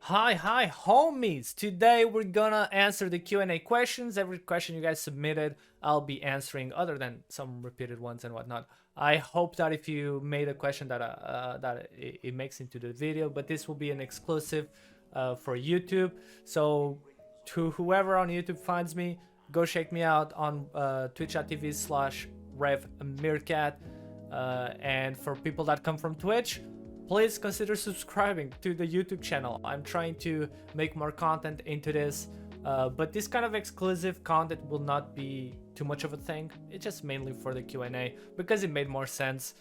Hi, homies! Today we're gonna answer the Q&A questions. Every question you guys submitted, I'll be answering, other than some repeated ones and whatnot. I hope that if you made a question that it makes into the video, but this will be an exclusive for YouTube. So to whoever on YouTube finds me, go check me out on twitch.tv/RevMeerkat. And for people that come from Twitch, please consider subscribing to the YouTube channel. I'm trying to make more content into this, but this kind of exclusive content will not be too much of a thing. It's just mainly for the Q&A because it made more sense.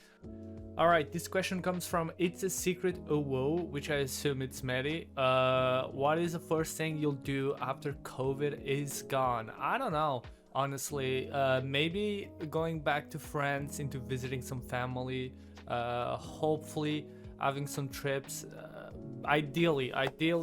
Alright, this question comes from It's a Secret Whoa, which I assume it's Medi. What is the first thing you'll do after COVID is gone? I don't know, honestly. Maybe going back to France, into visiting some family, hopefully having some trips. Ideally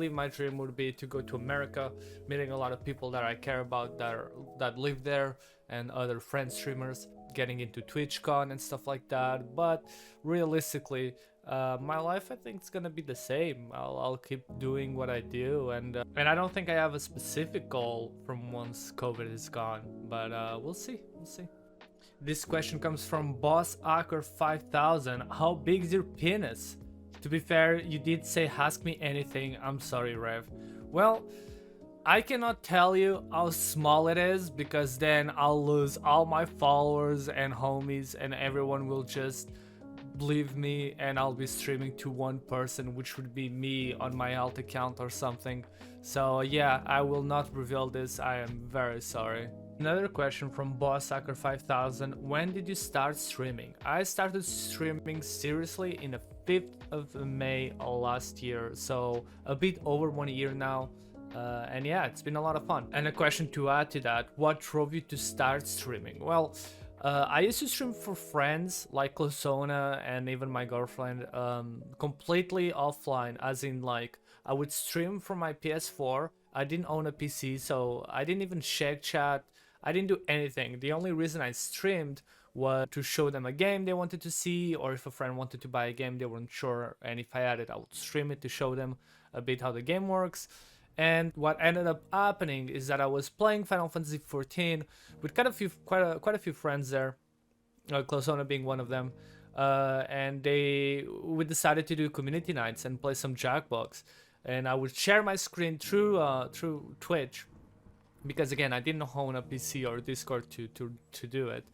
my dream would be to go to America, meeting a lot of people that I care about that live there, and other friend streamers, getting into TwitchCon and stuff like that. But realistically, my life, I think, it's gonna be the same. I'll keep doing what I do, and I don't think I have a specific goal from once COVID is gone, but we'll see. This question comes from Boss Acker 5000. How big is your penis? To be fair, you did say ask me anything. I'm sorry, Rev. Well, I cannot tell you how small it is, because then I'll lose all my followers and homies, and everyone will just leave me, and I'll be streaming to one person, which would be me on my alt account or something. So yeah, I will not reveal this. I am very sorry. Another question from Bosshacker 5000. When did you start streaming? I started streaming seriously in the 5th of May last year, so a bit over 1 year now. And yeah, it's been a lot of fun. And a question to add to that: what drove you to start streaming? Well, I used to stream for friends like Closona and even my girlfriend, completely offline, as in, like, I would stream from my PS4. I didn't own a PC, so I didn't even check chat. I didn't do anything. The only reason I streamed was to show them a game they wanted to see, or if a friend wanted to buy a game they weren't sure, and if I had it, I would stream it to show them a bit how the game works. And what ended up happening is that I was playing Final Fantasy XIV with quite a few friends there, Closona being one of them, and we decided to do community nights and play some Jackbox, and I would share my screen through Twitch, because again, I didn't own a PC or Discord to do it.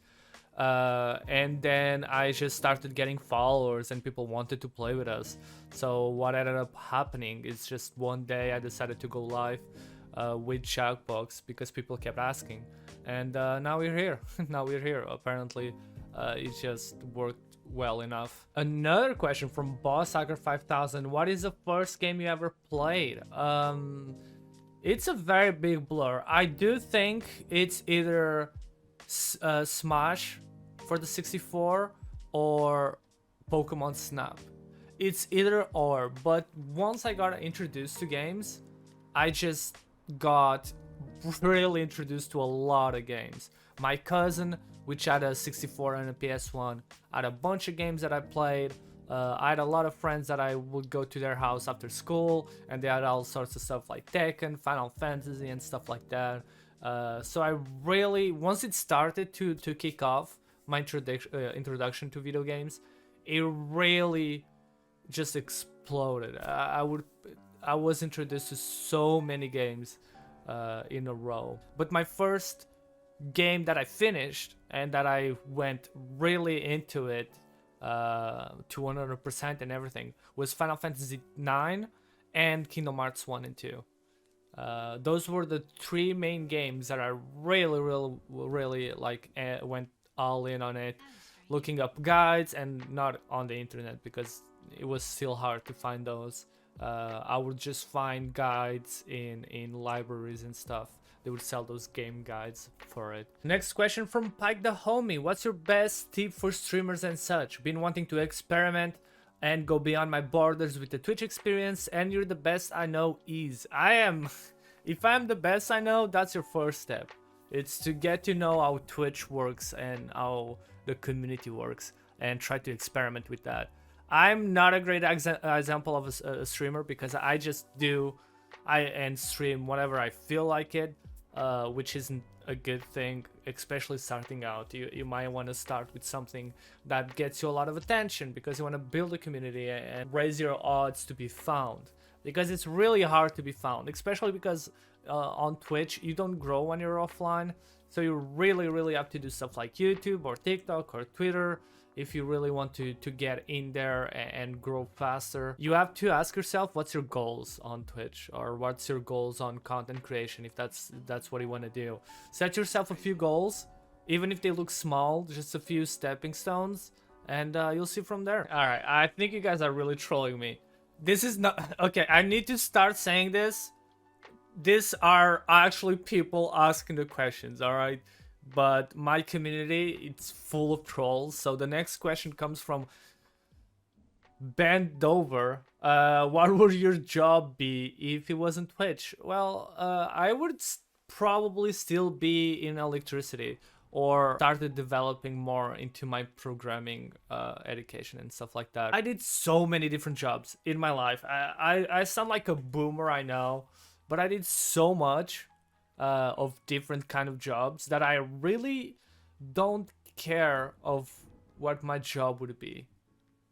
And then I just started getting followers and people wanted to play with us. So what ended up happening is, just one day I decided to go live with Jackbox because people kept asking, and now we're here. Now we're here. Apparently, it just worked well enough. Another question from Bosshacker 5000. What is the first game you ever played? It's a very big blur. I do think it's either Smash for the 64 or Pokemon Snap. It's either or, but once I got introduced to games, I just got really introduced to a lot of games. My cousin, which had a 64 and a PS1, had a bunch of games that I played. I had a lot of friends that I would go to their house after school, and they had all sorts of stuff like Tekken, Final Fantasy, and stuff like that. So I really, once it started to kick off my introduction to video games, it really just exploded. I was introduced to so many games in a row. But my first game that I finished and that I went really into it to 100% and everything was Final Fantasy IX and Kingdom Hearts 1 and 2. Those were the three main games that I really like, went all in on it, looking up guides, and not on the internet because it was still hard to find those. I would just find guides in libraries and stuff. They would sell those game guides for it. Next question from Pike the Homie. What's your best tip for streamers and such? Been wanting to experiment and go beyond my borders with the Twitch experience, and you're the best I know is. If I'm the best I know, that's your first step. It's to get to know how Twitch works and how the community works, and try to experiment with that. I'm not a great example of a streamer because I just do and stream whenever I feel like it, which isn't a good thing, especially starting out. You might want to start with something that gets you a lot of attention because you want to build a community and raise your odds to be found, because it's really hard to be found, especially because on Twitch you don't grow when you're offline. So you really have to do stuff like YouTube or TikTok or Twitter if you really want to get in there and grow faster. You have to ask yourself, what's your goals on Twitch, or what's your goals on content creation, if that's what you want to do. Set yourself a few goals, even if they look small, just a few stepping stones, and you'll see from there. All right, I think you guys are really trolling me. This is not okay. I need to start saying this. These are actually people asking the questions, all right? But my community, it's full of trolls. So the next question comes from Ben Dover. What would your job be if it wasn't Twitch? Well, I would probably still be in electricity, or started developing more into my programming education and stuff like that. I did so many different jobs in my life. I sound like a boomer, I know, but I did so much of different kind of jobs that I really don't care of what my job would be,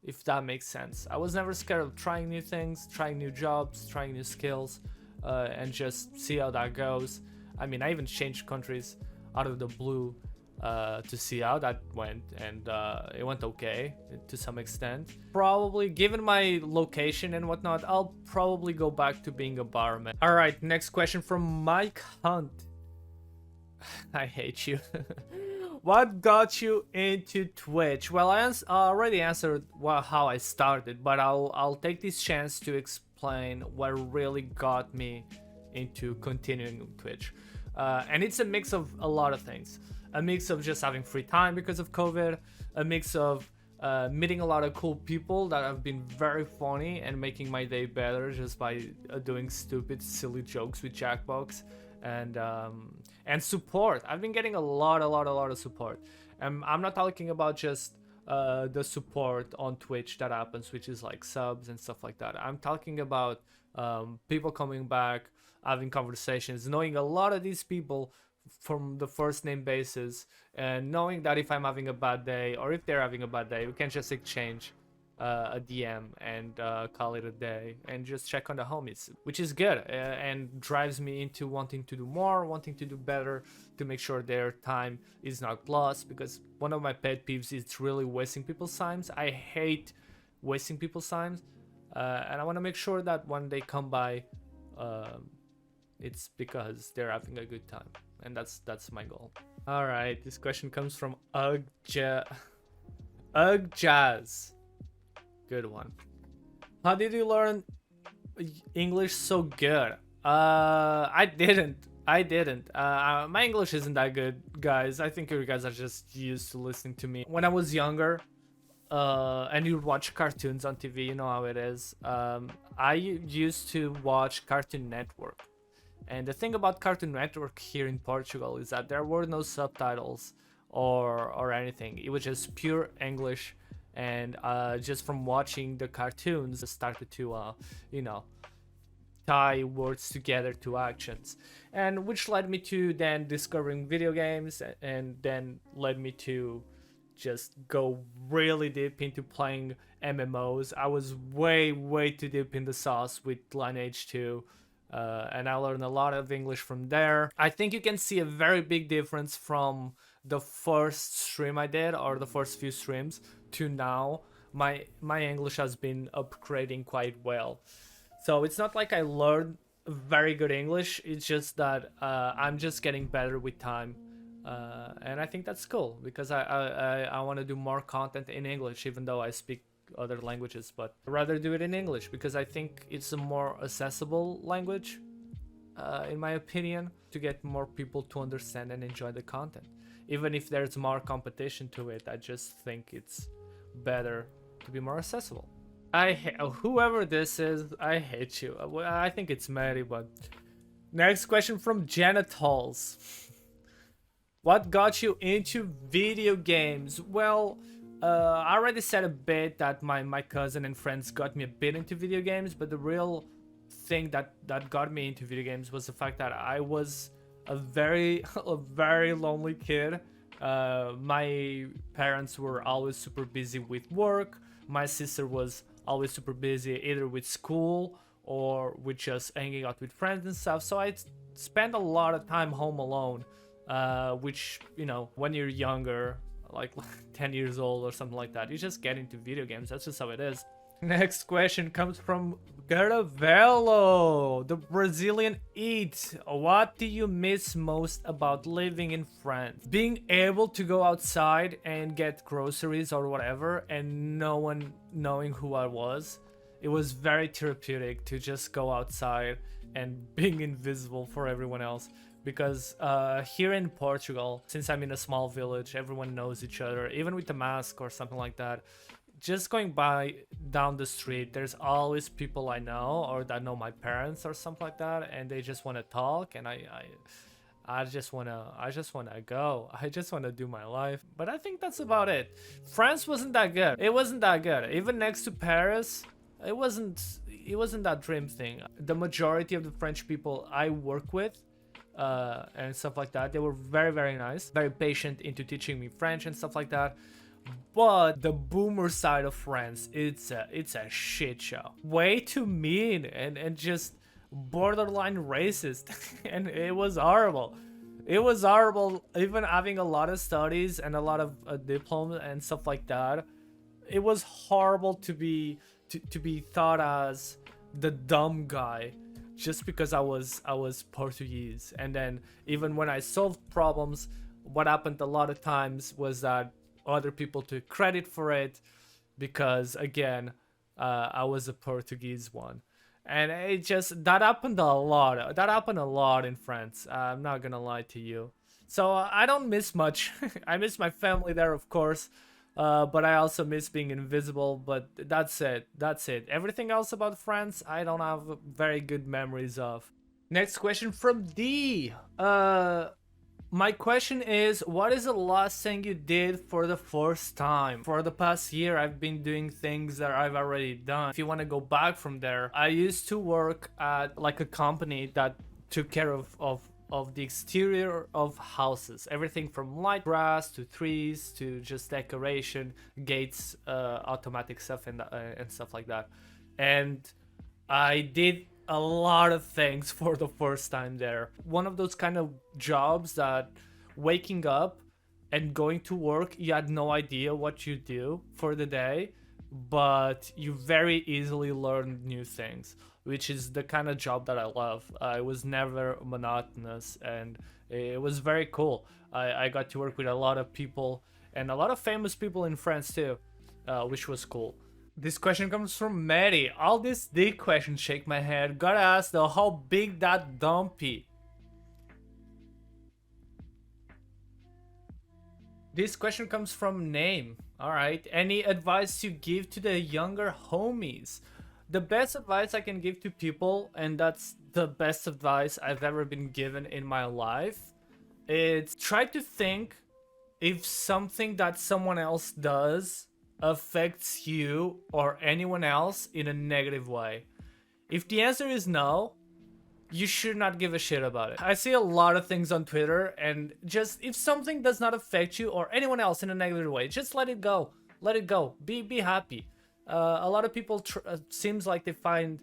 if that makes sense. I was never scared of trying new things, trying new jobs, trying new skills, and just see how that goes. I mean, I even changed countries out of the blue to see how that went, and it went okay to some extent. Probably, given my location and whatnot, I'll probably go back to being a barman. All right, next question from Mike Hunt. I hate you. What got you into Twitch? Well, I already answered how I started, but I'll take this chance to explain what really got me into continuing Twitch. And it's a mix of a lot of things. A mix of just having free time because of COVID, a mix of meeting a lot of cool people that have been very funny and making my day better just by doing stupid, silly jokes with Jackbox, and support. I've been getting a lot of support. I'm not talking about just the support on Twitch that happens, which is like subs and stuff like that. I'm talking about people coming back, having conversations, knowing a lot of these people from the first name basis, and knowing that if I'm having a bad day or if they're having a bad day, we can just exchange a DM and call it a day and just check on the homies, which is good and drives me into wanting to do more, wanting to do better, to make sure their time is not lost, because one of my pet peeves is really wasting people's times. I hate wasting people's times, and I want to make sure that when they come by, it's because they're having a good time, and that's my goal. All right, this question comes from Jazz. Good one. How did you learn English so good? I didn't. My English isn't that good, guys. I think you guys are just used to listening to me. When I was younger, and you watch cartoons on TV, you know how it is. I used to watch Cartoon Network. And the thing about Cartoon Network here in Portugal is that there were no subtitles or anything. It was just pure English, and just from watching the cartoons, I started to, tie words together to actions, and which led me to then discovering video games, and then led me to just go really deep into playing MMOs. I was way too deep in the sauce with Lineage 2. And I learned a lot of English from there. I think you can see a very big difference from the first stream I did, or the first few streams, to now. My English has been upgrading quite well. So it's not like I learned very good English, it's just that I'm just getting better with time. And I think that's cool, because I want to do more content in English, even though I speak other languages, but I'd rather do it in English because I think it's a more accessible language, in my opinion, to get more people to understand and enjoy the content. Even if there's more competition to it, I just think it's better to be more accessible. Whoever this is, I hate you. I think it's Mary, but next question from Genitals. What got you into video games? Well, I already said a bit that my cousin and friends got me a bit into video games, but the real thing that got me into video games was the fact that I was a very a very lonely kid. My parents were always super busy with work. My sister was always super busy either with school or with just hanging out with friends and stuff. So I spent a lot of time home alone, which, you know, when you're younger, like 10 years old or something like that, you just get into video games. That's just how it is. Next question comes from Garavello, the Brazilian Eat. What do you miss most about living in France? Being able to go outside and get groceries or whatever and no one knowing who I was. It was very therapeutic to just go outside and being invisible for everyone else. Because here in Portugal, since I'm in a small village, everyone knows each other, even with a mask or something like that. Just going by down the street, there's always people I know or that know my parents or something like that, and they just want to talk, and I just wanna go. I just wanna do my life. But I think that's about it. France wasn't that good. It wasn't that good. Even next to Paris, it wasn't that dream thing. The majority of the French people I work with and stuff like that, they were very, very nice, very patient into teaching me French and stuff like that. But the boomer side of France, it's a shit show. Way too mean and just borderline racist. And it was horrible. It was horrible. Even having a lot of studies and a lot of diplomas and stuff like that, it was horrible to be thought as the dumb guy just because I was Portuguese. And then even when I solved problems, what happened a lot of times was that other people took credit for it because, again, I was a Portuguese one. And it just, that happened a lot. That happened a lot in France. I'm not gonna lie to you. So I don't miss much. I miss my family there, of course. But I also miss being invisible. But that's it. That's it. Everything else about France, I don't have very good memories of. Next question from D. My question is, what is the last thing you did for the first time? For the past year, I've been doing things that I've already done. If you want to go back from there, I used to work at like a company that took care of the exterior of houses. Everything from light grass to trees to just decoration, gates, automatic stuff and stuff like that. And I did a lot of things for the first time there. One of those kind of jobs that waking up and going to work, you had no idea what you do for the day, but you very easily learn new things, which is the kind of job that I love. It was never monotonous and it was very cool. I got to work with a lot of people and a lot of famous people in France too, which was cool. This question comes from Mary. All these dick questions shake my head. Gotta ask though, how big that dumpy? This question comes from Name. Alright. Any advice you give to the younger homies? The best advice I can give to people, and that's the best advice I've ever been given in my life, it's try to think if something that someone else does affects you or anyone else in a negative way. If the answer is no, you should not give a shit about it. I see a lot of things on Twitter, and just if something does not affect you or anyone else in a negative way, just let it go. Let it go. Be happy. A lot of people seems like they find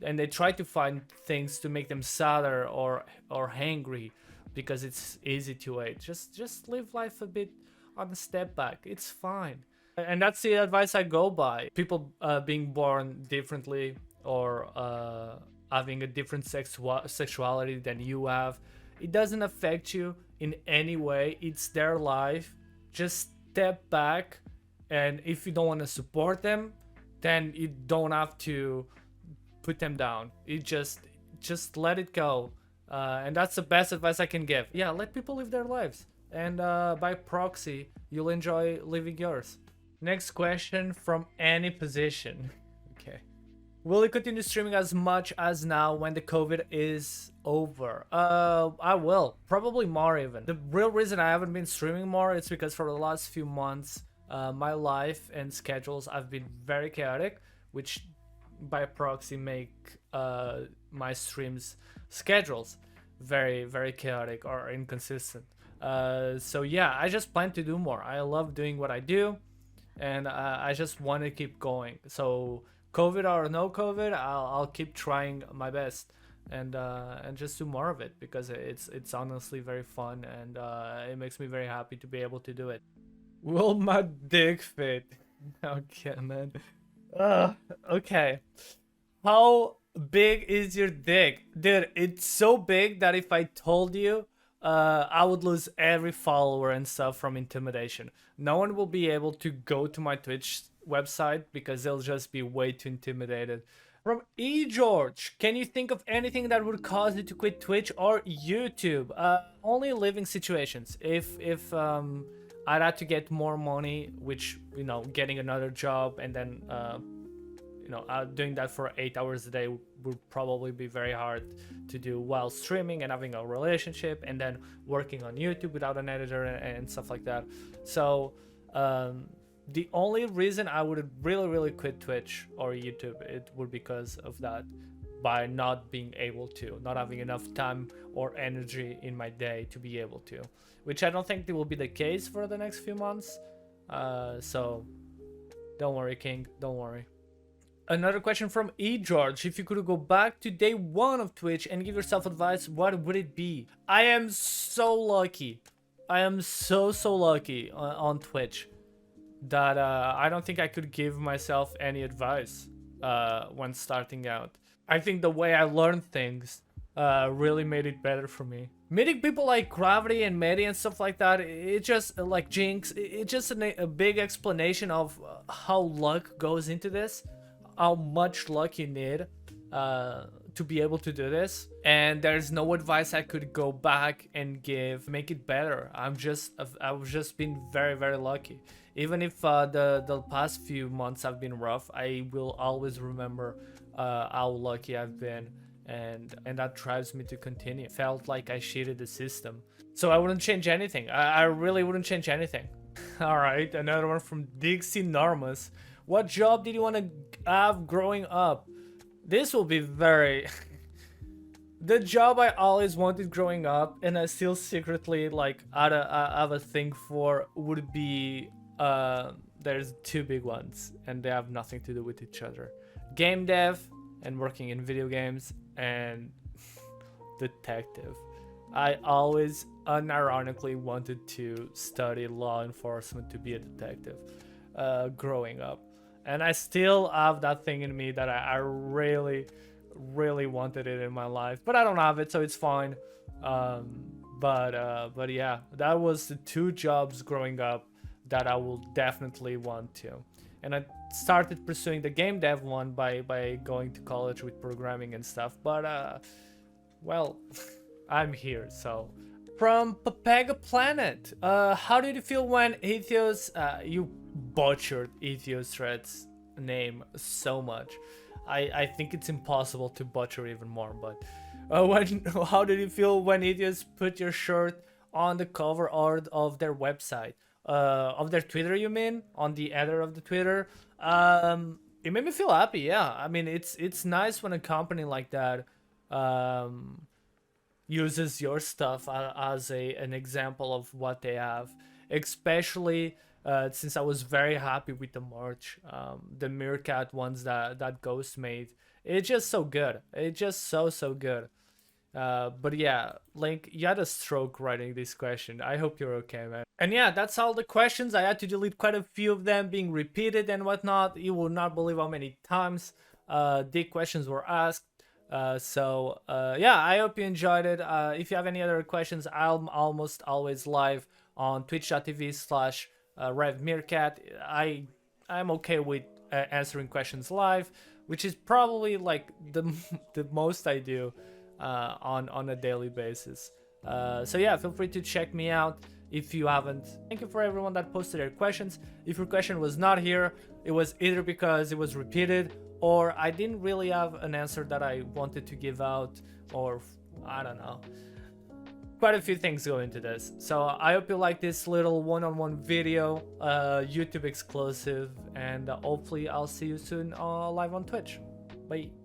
and they try to find things to make them sadder or angry because it's easy to hate. Just live life a bit on a step back. It's fine. And that's the advice I go by. People being born differently or having a different sexuality than you have, it doesn't affect you in any way. It's their life. Just step back, and if you don't want to support them, then you don't have to put them down. You just let it go. And that's the best advice I can give. Yeah, let people live their lives. And by proxy, you'll enjoy living yours. Next question from Any Position. Okay. Will you continue streaming as much as now when the COVID is over? I will. Probably more even. The real reason I haven't been streaming more is because for the last few months, my life and schedules have been very chaotic, which by proxy make my streams schedules very very chaotic or inconsistent. So yeah, I just plan to do more. I love doing what I do, and I just want to keep going. So COVID or no COVID, I'll keep trying my best, and just do more of it because it's honestly very fun, and it makes me very happy to be able to do it. Will my dick fit? Okay, man. Okay. How big is your dick? Dude, it's so big that if I told you, I would lose every follower and stuff from intimidation. No one will be able to go to my Twitch website because they'll just be way too intimidated. From E. George, can you think of anything that would cause you to quit Twitch or YouTube? Only living situations. If I'd have to get more money, which, you know, getting another job and then doing that for 8 hours a day would probably be very hard to do while streaming and having a relationship and then working on YouTube without an editor and stuff like that. So the only reason I would really quit Twitch or YouTube, it would because of that, by not being able to, not having enough time or energy in my day to be able to, which I don't think it will be the case for the next few months. So don't worry, King, don't worry. Another question from E. George. If you could go back to day one of Twitch and give yourself advice, what would it be? I am so lucky. I am so lucky on Twitch that I don't think I could give myself any advice when starting out. I think the way I learned things really made it better for me. Meeting people like Gravity and Medi and stuff like that, it just, like Jinx, it's just a big explanation of how luck goes into this, how much luck you need to be able to do this. And there's no advice I could go back and make it better. I've just been very lucky. Even if the past few months have been rough, I will always remember how lucky I've been, and that drives me to continue. Felt like I cheated the system, so I wouldn't change anything. I really wouldn't change anything. All right, another one from Dixie Normus. What job did you want to have growing up? This will be very the job I always wanted growing up, and I still secretly like have a thing for, would be there's two big ones and they have nothing to do with each other: game dev and working in video games, and detective. I always unironically wanted to study law enforcement to be a detective growing up, and I still have that thing in me that I really wanted it in my life, but I don't have it, so it's fine. But yeah, that was the two jobs growing up that I will definitely want to. And I started pursuing the game dev one by going to college with programming and stuff, but well, I'm here. So from Papega Planet, how did you feel when Ethios, you butchered Ethios Thread's name so much? I think it's impossible to butcher even more, but how did you feel when Ethios put your shirt on the cover art of their website? Of their Twitter, you mean? On the header of the Twitter? It made me feel happy, yeah. I mean, it's nice when a company like that uses your stuff as an example of what they have, especially since I was very happy with the merch, the Meerkat ones that Ghost made. It's just so good. It's just so good. But yeah, Link, you had a stroke writing this question. I hope you're okay, man. And yeah, that's all the questions. I had to delete quite a few of them being repeated and whatnot. You will not believe how many times the questions were asked. So yeah, I hope you enjoyed it. If you have any other questions, I'm almost always live on twitch.tv/RevMeerkat. I'm okay with answering questions live, which is probably like the most I do on a daily basis. So yeah, feel free to check me out if you haven't. Thank you for everyone that posted their questions. If your question was not here, it was either because it was repeated, or I didn't really have an answer that I wanted to give out, or I don't know. quite a few things go into this. So I hope you like this little one-on-one video, YouTube exclusive, and hopefully I'll see you soon live on Twitch. Bye.